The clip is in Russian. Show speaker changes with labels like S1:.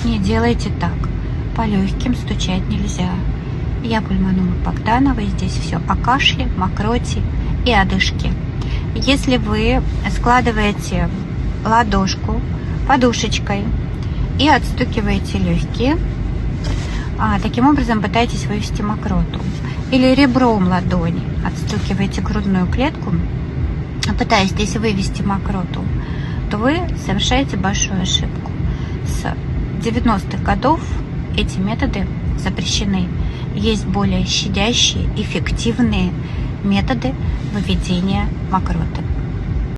S1: Не делайте так. По легким стучать нельзя. Я пульмонолог Богданова, и здесь все о кашле, мокроте и одышке. Если вы складываете ладошку подушечкой и отстукиваете легкие, таким образом пытаетесь вывести мокроту, или ребром ладони отстукиваете грудную клетку, пытаясь здесь вывести мокроту, то вы совершаете большую ошибку. С 90-х годов эти методы запрещены. Есть более щадящие, эффективные методы выведения мокроты.